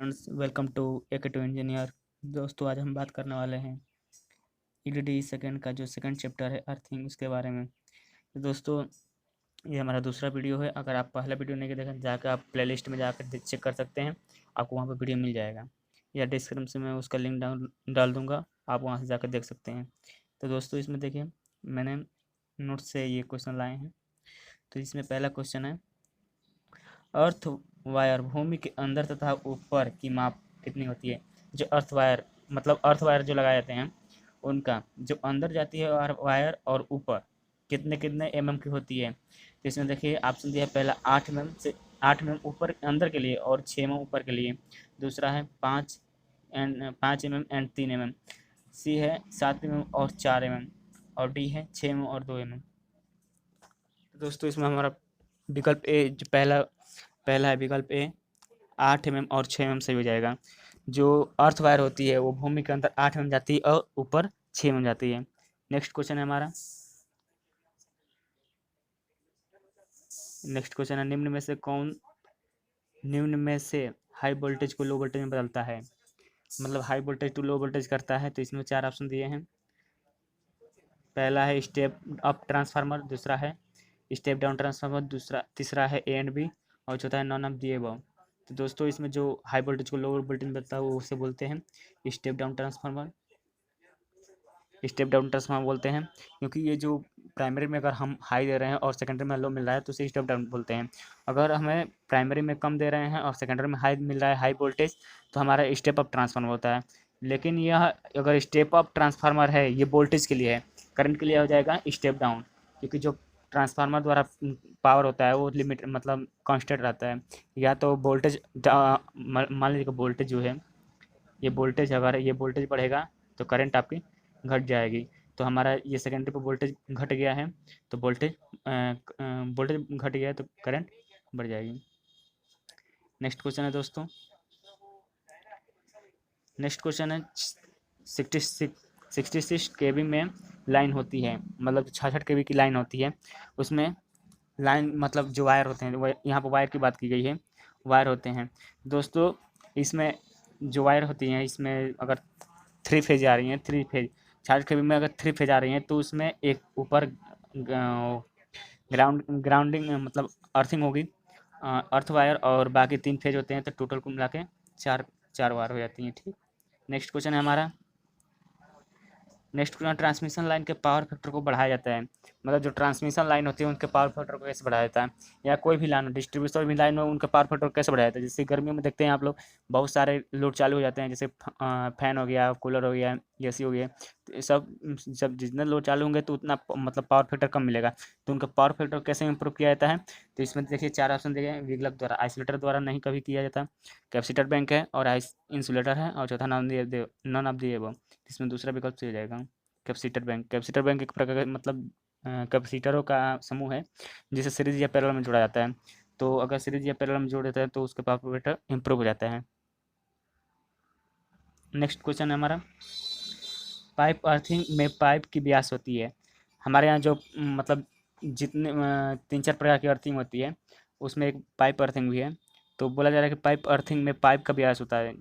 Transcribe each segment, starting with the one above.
Friends, welcome to AK to engineer. दोस्तों, आज हम बात करने वाले हैं ईडीडी सेकंड का जो सेकंड चैप्टर है अर्थिंग, उसके बारे में। तो दोस्तों, ये हमारा दूसरा वीडियो है। अगर आप पहला वीडियो नहीं देखें जाकर आप प्लेलिस्ट में जाकर चेक कर सकते हैं, आपको वहाँ पर वीडियो मिल जाएगा या डिस्क्रिप्शन में उसका लिंक डाल दूँगा, आप वहाँ से जाकर देख सकते हैं। तो दोस्तों, इसमें देखिए मैंने नोट्स से ये क्वेश्चन लाए हैं। तो इसमें पहला क्वेश्चन है, अर्थ वायर भूमि के अंदर तथा ऊपर की माप कितनी होती है। जो अर्थ वायर मतलब अर्थ वायर जो लगाए जाते हैं उनका जो अंदर जाती है वायर और ऊपर कितने कितने एमएम की होती है। तो इसमें देखिए ऑप्शन दिया है, पहला 8 एमएम से 8 एमएम ऊपर अंदर के लिए और 6 एमएम ऊपर के लिए। दूसरा है 5 एमएम एंड 3 एमएम। सी है 7 एमएम और 4 एमएम। और डी है 6 एमएम और 2 एमएम। तो दोस्तों, इसमें हमारा विकल्प ए जो पहला पहला है विकल्प ए 8 एमएम और 6 एमएम सही हो जाएगा। जो अर्थ वायर होती है वो भूमि के अंदर 8 एमएम जाती है और ऊपर 6 एमएम जाती है। नेक्स्ट क्वेश्चन है हमारा, नेक्स्ट क्वेश्चन है, निम्न में से हाई वोल्टेज को लो वोल्टेज में बदलता है। मतलब high voltage to low voltage करता है। तो इसमें 4 ऑप्शन दिए हैं। पहला है स्टेप अप ट्रांसफार्मर, दूसरा है स्टेप डाउन ट्रांसफार्मर, तीसरा है ए एंड बी, और चौथा है नॉन ऑफ दी अबव। तो दोस्तों, इसमें जो हाई वोल्टेज को लो वोल्टेज में बदलता है वो उसे बोलते हैं step down transformer. Step down transformer बोलते हैं क्योंकि ये जो प्राइमरी में अगर हम हाई दे रहे हैं और सेकेंडरी में लो मिल रहा है तो उसे स्टेप डाउन बोलते हैं। अगर हमें प्राइमरी में कम दे रहे हैं और सेकेंडरी में हाई मिल रहा है, हाई वोल्टेज, तो हमारा स्टेप अप ट्रांसफार्मर होता है। लेकिन यह अगर स्टेप अप ट्रांसफार्मर है ये वोल्टेज के लिए है, करंट के लिए हो जाएगा स्टेप डाउन। क्योंकि जो ट्रांसफार्मर द्वारा पावर होता है वो लिमिट मतलब कांस्टेंट रहता है। या तो वोल्टेज मान लीजिए वोल्टेज जो है अगर ये वोल्टेज बढ़ेगा तो करंट आपकी घट जाएगी। तो हमारा ये सेकेंडरी पे वोल्टेज घट गया है तो वोल्टेज घट गया है तो करंट बढ़ जाएगी। नेक्स्ट क्वेश्चन है दोस्तों, नेक्स्ट क्वेश्चन है 66 केवी में लाइन होती है, मतलब 66 केवी की लाइन होती है। उसमें लाइन मतलब जो वायर होते हैं, यहाँ पर वायर की बात की गई है, वायर होते हैं। दोस्तों, इसमें जो वायर होती हैं इसमें अगर 3 फेज आ रही हैं, 3 फेज 66 केवी में अगर 3 फेज आ रही हैं तो उसमें एक ऊपर ग्राउंडिंग मतलब अर्थिंग होगी, अर्थ वायर, और बाकी 3 फेज होते हैं। तो टोटल को मिला के चार चार वायर हो जाती हैं। ठीक। नेक्स्ट क्वेश्चन है हमारा, नेक्स्ट ट्रांसमिशन लाइन के पावर फैक्टर को बढ़ाया जाता है। मतलब जो ट्रांसमिशन लाइन होती है उनके पावर फैक्टर को कैसे बढ़ाया जाता है, या कोई भी लाइन डिस्ट्रीब्यूशन भी लाइन में उनका पावर फैक्टर कैसे बढ़ाया जाता है। जैसे गर्मियों में देखते हैं आप लोग बहुत सारे लोड चालू हो जाते हैं, जैसे फैन हो गया, कूलर हो गया, एसी हो गया। तो ये सब जब जितने लोड चालू होंगे तो उतना मतलब पावर फैक्टर कम मिलेगा। तो उनका पावर फैक्टर कैसे इंप्रूव किया जाता है। तो इसमें देखिए 4 ऑप्शन दिए गए हैं। विगलक द्वारा, आइसोलेटर द्वारा नहीं कभी किया जाता, कैपेसिटर बैंक है, और आइस इंसुलेटर है, और चौथा नॉन ऑफ दी एबव। इसमें दूसरा विकल्प सही हो जाएगा कैपेसिटर बैंक एक प्रकार का मतलब कैपेसिटरों का समूह है जिसे सीरीज या पैरेलल में जोड़ा जाता है। तो अगर सीरीज या पैरेलल में जोड़ देता है तो उसका पावर फैक्टर इंप्रूव हो जाता है। नेक्स्ट क्वेश्चन है हमारा, पाइप अर्थिंग में पाइप की व्यास होती है। हमारे यहाँ जो मतलब जितने 3-4 प्रकार की अर्थिंग होती है उसमें एक पाइप अर्थिंग भी है। तो बोला जा रहा है कि पाइप अर्थिंग में पाइप का व्यास होता है।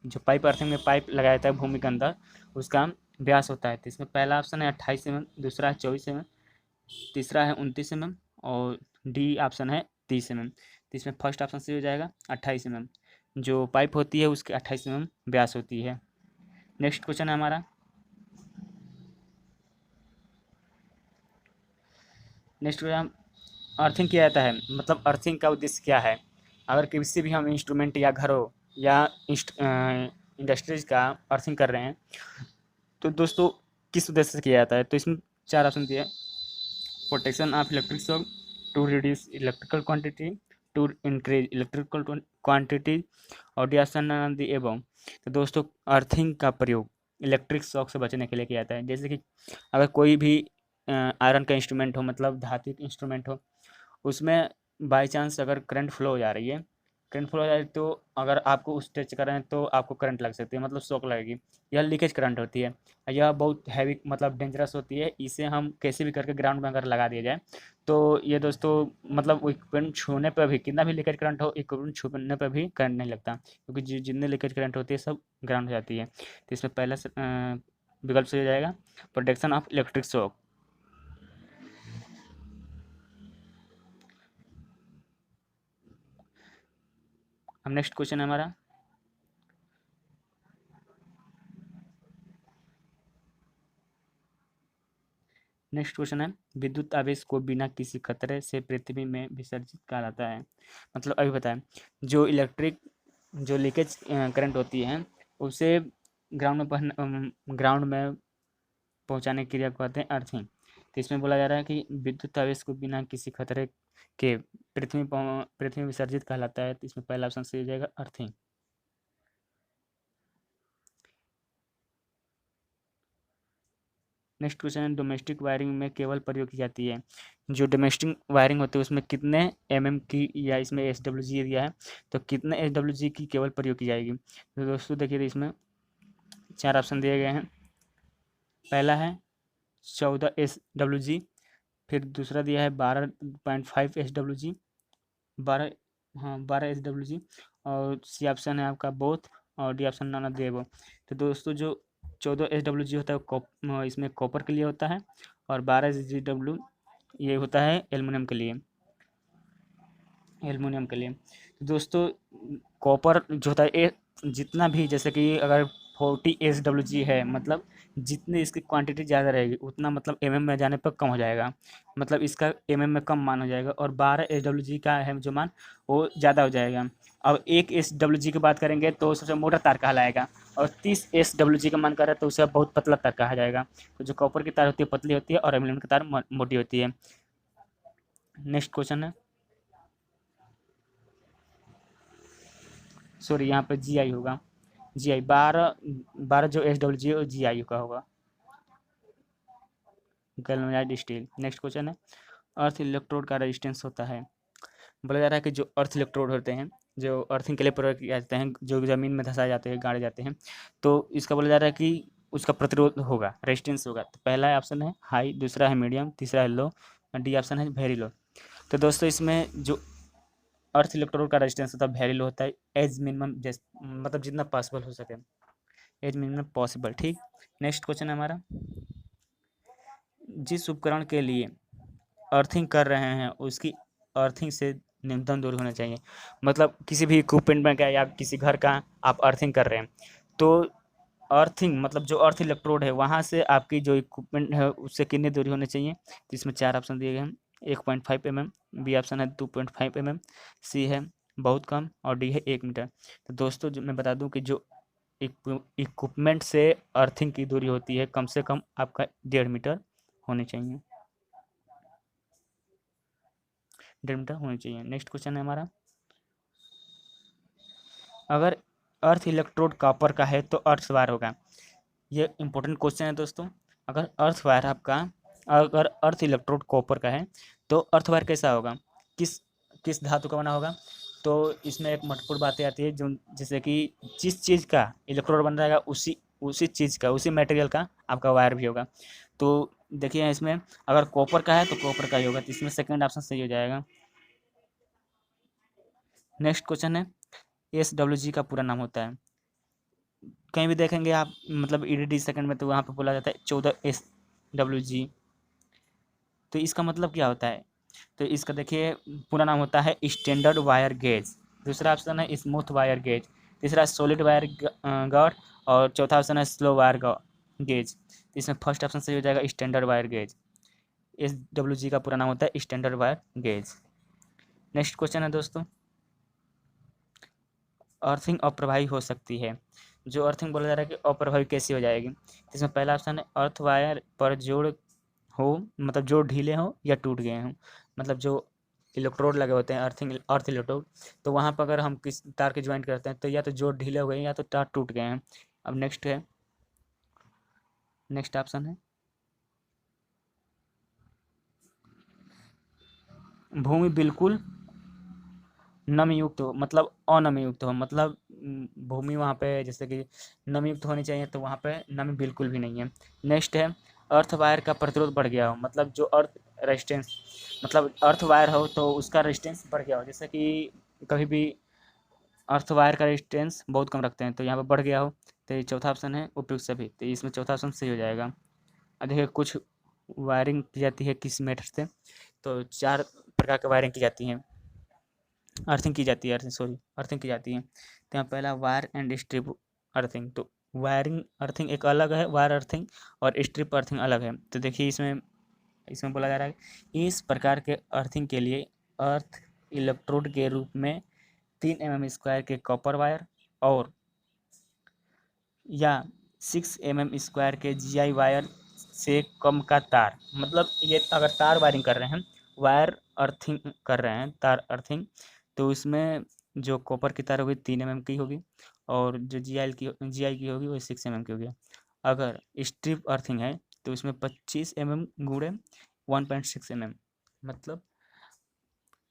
जो पाइप अर्थिंग में पाइप लगाया जाता है भूमि के अंदर उसका व्यास होता है। तो इसमें पहला ऑप्शन है 28 एमएम, दूसरा है 24 एमएम, तीसरा है 29 एमएम, और डी ऑप्शन है 30 एमएम। तो इसमें फर्स्ट ऑप्शन से हो जाएगा 28 एमएम। जो पाइप होती है उसके 28 एमएम व्यास होती है। नेक्स्ट क्वेश्चन है हमारा, नेक्स्ट क्वेश्चन, अर्थिंग किया जाता है मतलब अर्थिंग का उद्देश्य क्या है। अगर किसी भी हम इंस्ट्रूमेंट या घरों या इंडस्ट्रीज का अर्थिंग कर रहे हैं तो दोस्तों किस उद्देश्य से किया जाता है। तो इसमें 4 ऑप्शन दिए, protection of electric shock, to reduce electrical quantity, to increase electrical quantity, और D option none of the above. तो दोस्तों, अर्थिंग का प्रयोग इलेक्ट्रिक शॉक से बचने के लिए किया जाता है। जैसे कि अगर कोई भी आयरन का इंस्ट्रूमेंट हो मतलब धातु इंस्ट्रूमेंट हो, उसमें बाई चांस अगर करंट फ्लो हो जा रही है करंट फ्लो हो जाए तो अगर आपको उस टच करें तो आपको करंट लग सकती है, मतलब शॉक लगेगी। यह लीकेज करंट होती है। यह बहुत हैवी मतलब डेंजरस होती है। इसे हम कैसे भी करके ग्राउंड में अगर लगा दिया जाए तो ये दोस्तों मतलब इक्विपमेंट छूने पर भी कितना भी लीकेज करंट हो, इक्विपमेंट छूने पर भी करंट नहीं लगता, क्योंकि जितने लीकेज करंट होती है सब ग्राउंड हो जाती है। तो इसमें पहला विकल्प सही हो जाएगा प्रोटेक्शन ऑफ इलेक्ट्रिक शॉक। अब नेक्स्ट क्वेश्चन है हमारा, नेक्स्ट क्वेश्चन है विद्युत आवेश को बिना किसी खतरे से पृथ्वी में विसर्जित कहलाता है। मतलब अभी बताएं, जो इलेक्ट्रिक जो लीकेज करंट होती है उसे ग्राउंड में पहुंचाने की क्रिया को कहते हैं अर्थिंग। तो इसमें बोला जा रहा है कि विद्युत आवेश को बिना किसी खतरे के पृथ्वी में विसर्जित कहलाता है। तो इसमें पहला ऑप्शन सही हो जाएगा अर्थिंग। नेक्स्ट क्वेश्चन है डोमेस्टिक वायरिंग में केबल प्रयोग की जाती है। जो डोमेस्टिक वायरिंग होती है उसमें कितने की या इसमें SWG दिया है, तो कितने SWG की केबल प्रयोग की जाएगी। तो दोस्तों देखिए इसमें चार ऑप्शन दिए गए हैं। पहला है 14 SWG, फिर दूसरा दिया है 12.5 SWG, 12, हाँ 12 SWG, और सी ऑप्शन है आपका बोथ, और D option none of the above. तो दोस्तों जो 14 SWG होता है इसमें कॉपर के लिए होता है, और 12 SGW ये होता है एल्युमिनियम के लिए, एल्युमिनियम के लिए। तो दोस्तों कॉपर जो होता है जितना भी जैसे कि अगर 40 SWG है, मतलब जितनी इसकी क्वांटिटी ज़्यादा रहेगी उतना मतलब में जाने पर कम हो जाएगा, मतलब इसका में कम मान हो जाएगा, और 12 SWG का है जो मान वो ज़्यादा हो जाएगा। अब 1 SWG की बात करेंगे तो सबसे मोटा तार कहलाएगा, और 30 SWG का मान करें तो उसे बहुत पतला तार कहा जाएगा। तो जो कॉपर की तार होती है पतली होती है और एल्युमिनियम की तार मोटी होती है। नेक्स्ट क्वेश्चन है, सॉरी यहाँ पे GI होगा, GI 12 जो SWG है GI का होगा, गैल्वेनाइज्ड स्टील। नेक्स्ट क्वेश्चन है अर्थ इलेक्ट्रोड का रेजिस्टेंस होता है। बोला जा रहा है कि जो अर्थ इलेक्ट्रोड होते हैं जो अर्थिंग के लिए प्रयोग किए जाते हैं, जो ज़मीन में धंसाए जाते हैं, गाड़े जाते हैं, तो इसका बोला जा रहा है कि उसका प्रतिरोध होगा, रेजिस्टेंस होगा। तो पहला ऑप्शन है हाई, दूसरा है मीडियम, तीसरा है लो, डी ऑप्शन है वेरी लो। तो दोस्तों इसमें जो अर्थ इलेक्ट्रोड का रेजिस्टेंस होता है वेरी लो होता है, एज मिनिमम मतलब जितना पॉसिबल हो सके, एज मिनिमम पॉसिबल। ठीक, नेक्स्ट क्वेश्चन है हमारा, जिस उपकरण के लिए अर्थिंग कर रहे हैं उसकी अर्थिंग से न्यूनतम दूरी होना चाहिए। मतलब किसी भी इक्विपमेंट में का या किसी घर का आप अर्थिंग कर रहे हैं, तो अर्थिंग मतलब जो अर्थ इलेक्ट्रोड है वहाँ से आपकी जो इक्विपमेंट है उससे कितनी दूरी होनी चाहिए। तो इसमें चार ऑप्शन दिए गए हैं, 1.5 mm, बी ऑप्शन है 2.5 mm, सी है बहुत कम, और डी है 1 मीटर। तो दोस्तों जो मैं बता दूं कि जो इक्विपमेंट से अर्थिंग की दूरी होती है कम से कम आपका 1.5 मीटर होनी चाहिए, 1.5 मीटर होनी चाहिए। नेक्स्ट क्वेश्चन है हमारा, अगर अर्थ इलेक्ट्रोड कॉपर का है तो अर्थ वायर होगा। ये इंपॉर्टेंट क्वेश्चन है दोस्तों। अगर अर्थ वायर आपका अगर अर्थ इलेक्ट्रोड कॉपर का है तो अर्थ वायर कैसा होगा, किस किस धातु का बना होगा। तो इसमें एक महत्वपूर्ण बातें आती है, जो जैसे कि जिस चीज़ का इलेक्ट्रोड बन रहेगा उसी उसी चीज़ का उसी मटेरियल का आपका वायर भी होगा। तो देखिए इसमें अगर कॉपर का है तो कॉपर का ही होगा, तो इसमें सेकंड ऑप्शन सही हो जाएगा। नेक्स्ट क्वेश्चन है SWG का पूरा नाम होता है। कहीं भी देखेंगे आप मतलब EDD सेकंड में तो वहाँ पे बोला जाता है 14 SWG। तो इसका मतलब क्या होता है, तो इसका देखिए पूरा नाम होता है स्टैंडर्ड वायर गेज, दूसरा ऑप्शन है स्मूथ वायर गेज, तीसरा सॉलिड वायर गॉड, और चौथा ऑप्शन है स्लो वायर गेज। तो इसमें फर्स्ट ऑप्शन सही हो जाएगा स्टैंडर्ड वायर गेज। SWG का पूरा नाम होता है standard wire gauge. Next question है दोस्तों, अर्थिंग अप्रभावी हो सकती है। जो अर्थिंग बोला जा रहा है कि अप्रभावी कैसी हो जाएगी, इसमें पहला ऑप्शन है अर्थ वायर पर जोड़ हो, मतलब जो ढीले हों या टूट गए हों, मतलब जो इलेक्ट्रोड लगे होते हैं अर्थ इलेक्ट्रोड, तो वहाँ पर अगर हम किस तार के ज्वाइंट करते हैं तो या तो जोड़ ढीले हो गए या तो तार टूट गए हैं। अब नेक्स्ट ऑप्शन है भूमि बिल्कुल नमी युक्त हो, मतलब अनमी युक्त हो, मतलब भूमि वहाँ पे जैसे कि नमी युक्त होनी चाहिए, तो वहाँ पे नमी बिल्कुल भी नहीं है। नेक्स्ट है अर्थ वायर का प्रतिरोध बढ़ गया हो, मतलब जो अर्थ रेजिस्टेंस, मतलब अर्थ वायर हो तो उसका रेजिस्टेंस बढ़ गया हो, जैसे कि कभी भी अर्थ वायर का रेजिस्टेंस बहुत कम रखते हैं, तो यहाँ पे बढ़ गया हो, तो ये चौथा ऑप्शन है उपयुक्त सभी, तो इसमें चौथा ऑप्शन सही हो जाएगा। अब देखिए कुछ वायरिंग की जाती है किस मेथड से, तो 4 प्रकार की वायरिंग की जाती है, अर्थिंग की जाती है, अर्थिंग की जाती है। तो यहाँ पहला वायर एंड स्ट्रिप अर्थिंग, तो वायरिंग अर्थिंग एक अलग है, वायर अर्थिंग और स्ट्रिप अर्थिंग अलग है। तो देखिए इसमें इसमें बोला जा रहा है इस प्रकार के अर्थिंग के लिए अर्थ इलेक्ट्रोड के रूप में 3 mm² के कॉपर वायर और या 6 mm² के GI वायर से कम का तार, मतलब ये अगर तार वायरिंग कर रहे हैं, वायर अर्थिंग कर रहे हैं, तार अर्थिंग, तो इसमें जो कॉपर की तार होगी 3 mm की होगी, और जो GI की होगी वो 6 mm की होगी। अगर स्ट्रिप अर्थिंग है तो इसमें 25 mm गुणे 1.6 mm, मतलब,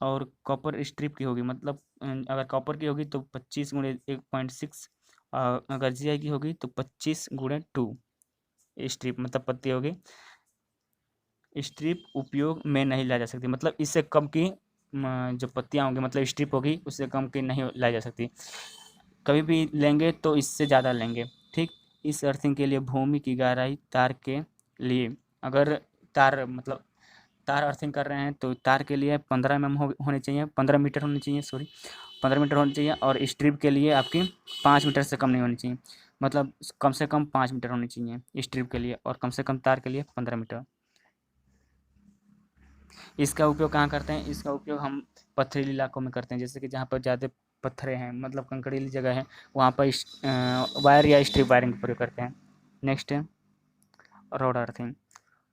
और कॉपर स्ट्रिप की होगी, मतलब अगर कॉपर की होगी तो 25 गुणे 1.6, अगर GI की होगी तो 25 गुणे 2 स्ट्रिप, मतलब पत्ती होगी। स्ट्रिप उपयोग में नहीं लाई जा सकती, मतलब इससे कम की जो पत्तियाँ होंगी, मतलब स्ट्रिप होगी उससे कम की नहीं लाई जा सकती, कभी भी लेंगे तो इससे ज़्यादा लेंगे। ठीक, इस अर्थिंग के लिए भूमि की गहराई तार के लिए, अगर तार मतलब तार अर्थिंग कर रहे हैं तो तार के लिए 15 mm होने चाहिए, 15 मीटर होनी चाहिए, सॉरी 15 मीटर होनी चाहिए, और स्ट्रिप के लिए आपकी 5 मीटर से कम नहीं होनी चाहिए, मतलब कम से कम 5 मीटर होनी चाहिए स्ट्रिप के लिए, और कम से कम तार के लिए 15 मीटर। इसका उपयोग कहाँ करते हैं, इसका उपयोग हम पथरीली इलाकों में करते हैं, जैसे कि जहाँ पर ज़्यादा पत्थरे हैं, मतलब कंकड़ीली जगह है, वहाँ पर वायर या स्ट्रिप वायरिंग का प्रयोग करते हैं। नेक्स्ट है रोड अर्थिंग।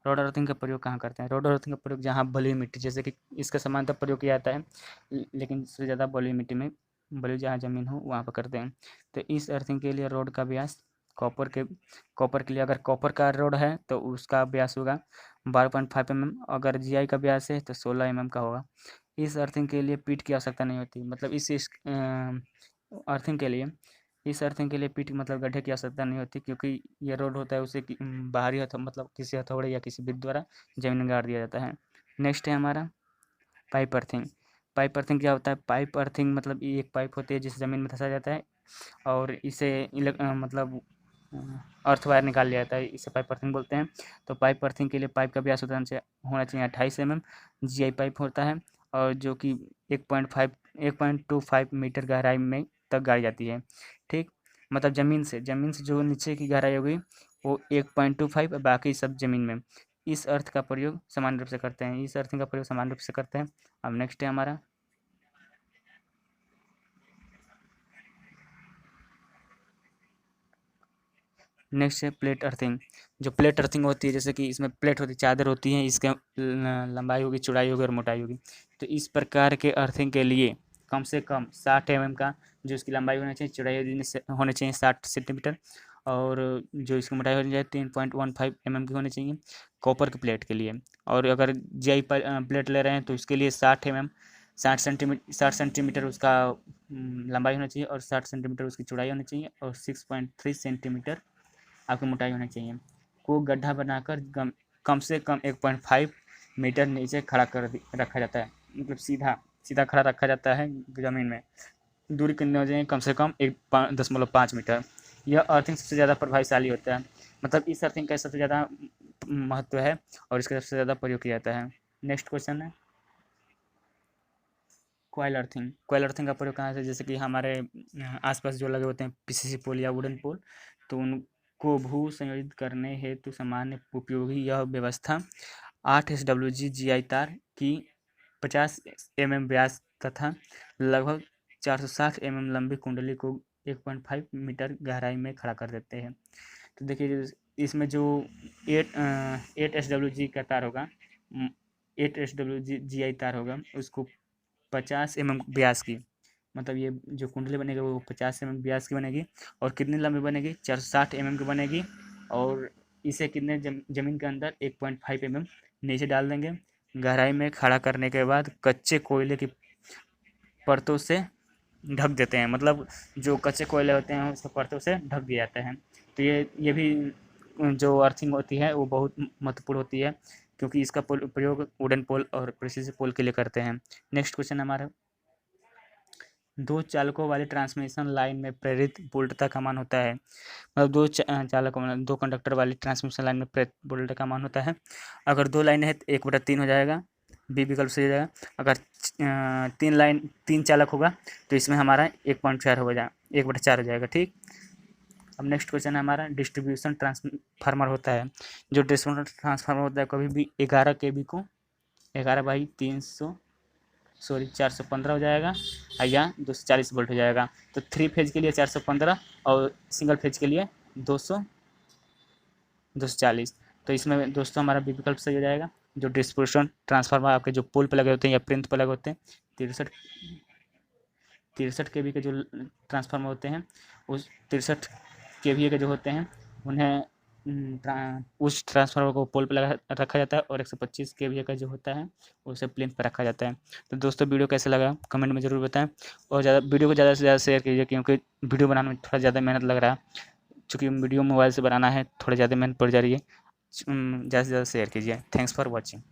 रोड अर्थिंग का प्रयोग कहाँ करते हैं, रोड अर्थिंग का प्रयोग जहाँ बलुई मिट्टी, जैसे कि इसका समानांतर प्रयोग किया जाता है, लेकिन सबसे ज़्यादा बलुई मिट्टी में, बलुई जहाँ ज़मीन हो वहाँ पर करते हैं। तो इस अर्थिंग के लिए रोड का व्यास, कॉपर के लिए अगर कॉपर का रोड है तो उसका व्यास होगा 12.5 mm, अगर GI का व्यास है तो 16 mm का होगा। इस अर्थिंग के लिए पीठ की आवश्यकता नहीं होती, मतलब अर्थिंग के लिए इस अर्थिंग के लिए पीठ मतलब गड्ढे की आवश्यकता नहीं होती, क्योंकि ये रोड होता है उसे बाहरी मतलब किसी हथौड़े या किसी विद्युत द्वारा जमीन में गाड़ दिया जाता है। नेक्स्ट है हमारा पाइप अर्थिंग। पाइप अर्थिंग क्या होता है, पाइप अर्थिंग मतलब ये एक पाइप होती है जिसे ज़मीन में धंसा जाता है, और इसे मतलब अर्थ वायर निकाल लिया जाता है, इसे पाइप अर्थिंग बोलते हैं। तो पाइप अर्थिंग के लिए पाइप का व्यास होना चाहिए 28 mm, GI पाइप होता है, और जो कि 1.25 मीटर गहराई में तक गाड़ी जाती है। ठीक, मतलब ज़मीन से जो नीचे की गहराई होगी वो 1.25, बाकी सब ज़मीन में। इस अर्थ का प्रयोग समान रूप से करते हैं, इस अर्थिंग का प्रयोग समान रूप से करते हैं। अब नेक्स्ट है हमारा नेक्स्ट है प्लेट अर्थिंग। जो प्लेट अर्थिंग होती है, जैसे कि इसमें प्लेट होती है, चादर होती है, इसके लंबाई होगी, चौड़ाई होगी और मोटाई होगी। तो इस प्रकार के अर्थिंग के लिए कम से कम 60 mm का जो इसकी लंबाई होनी चाहिए, चौड़ाई होनी चाहिए 60 सेंटीमीटर, और जो इसकी मोटाई होनी चाहिए 3.15 mm की होनी चाहिए कॉपर की प्लेट के लिए। और अगर GI पर प्लेट ले रहे हैं तो इसके लिए 60 mm 60 सेंटीमीटर उसका लंबाई होना चाहिए, और 60 सेंटीमीटर उसकी चौड़ाई होनी चाहिए, और 6.3 सेंटीमीटर आपकी मोटाई होनी चाहिए। को गड्ढा बनाकर कम से कम 1.5 मीटर नीचे खड़ा कर रखा जाता है, मतलब सीधा सीधा खड़ा रखा जाता है ज़मीन में। दूरी कितनी हो जाएगी, कम से कम 1.5 मीटर। यह अर्थिंग सबसे ज़्यादा प्रभावशाली होता है, मतलब इस अर्थिंग का सबसे ज़्यादा महत्व है और इसका सबसे ज़्यादा प्रयोग किया जाता है। नेक्स्ट क्वेश्चन है कॉइल अर्थिंग का प्रयोग कहाँ से, जैसे कि हमारे आसपास जो लगे होते हैं PCC पोल या वुडन पोल, तो उनको भू संयोजित करने हेतु सामान्य उपयोगी यह व्यवस्था 8 SWG GI तार की 50 mm व्यास तथा लगभग 460 mm लंबी कुंडली को 1.5 मीटर गहराई में खड़ा कर देते हैं। तो देखिए इसमें जो 8 SWG का तार होगा, 8 SWG GI तार होगा, उसको 50 mm व्यास की, मतलब ये जो कुंडली बनेगी वो 50 mm व्यास की बनेगी, और कितनी लंबी बनेगी, 460 mm की बनेगी, और इसे कितने ज़मीन के अंदर 1.5 mm नीचे डाल देंगे। गहराई में खड़ा करने के बाद कच्चे कोयले की परतों से ढक देते हैं, मतलब जो कच्चे कोयले होते हैं उसको परतों से ढक दिया जाता है। तो ये भी जो अर्थिंग होती है वो बहुत महत्वपूर्ण होती है, क्योंकि इसका प्रयोग वुडन पोल और प्रेसिस पोल के लिए करते हैं। नेक्स्ट क्वेश्चन हमारा, दो चालकों वाली ट्रांसमिशन लाइन में प्रेरित वोल्टता का मान होता है। मतलब दो कंडक्टर वाली ट्रांसमिशन लाइन में प्रेरित वोल्टता का मान होता है। अगर दो लाइनें हैं तो 1/3 हो जाएगा, बी विकल्प सही हो जाएगा। अगर तीन चालक होगा तो इसमें हमारा 1.4 हो जाएगा, 1/4 हो जाएगा। ठीक। अब नेक्स्ट क्वेश्चन है हमारा, डिस्ट्रीब्यूशन ट्रांसफार्मर होता है। जो डिस्ट्रीब्यूशन ट्रांसफार्मर होता है कभी भी 11 kV को 415 हो जाएगा या 240 वोल्ट हो जाएगा। तो 3 फेज के लिए 415 और सिंगल फेज के लिए 240। तो इसमें दोस्तों हमारा बी विकल्प सही हो जाएगा। जो डिस्ट्रीब्यूशन ट्रांसफार्मर आपके जो पोल पर लगे होते हैं या प्रिंट पर लगे होते हैं, 63 kV के जो ट्रांसफार्मर होते हैं, उस 63 kV के जो होते हैं उन्हें उस ट्रांसफार्मर को पोल पर लगा रखा जाता है, और 125 kV का जो होता है उसे प्लिंथ पर रखा जाता है। तो दोस्तों वीडियो कैसा लगा कमेंट में ज़रूर बताएं, और वीडियो को ज़्यादा से ज़्यादा शेयर कीजिए, क्योंकि वीडियो बनाने में थोड़ा ज़्यादा मेहनत लग रहा है। चूँकि वीडियो मोबाइल से बनाना है, थोड़ा ज़्यादा मेहनत पड़ जा रही है। ज़्यादा से ज़्यादा शेयर कीजिए। Thanks for watching.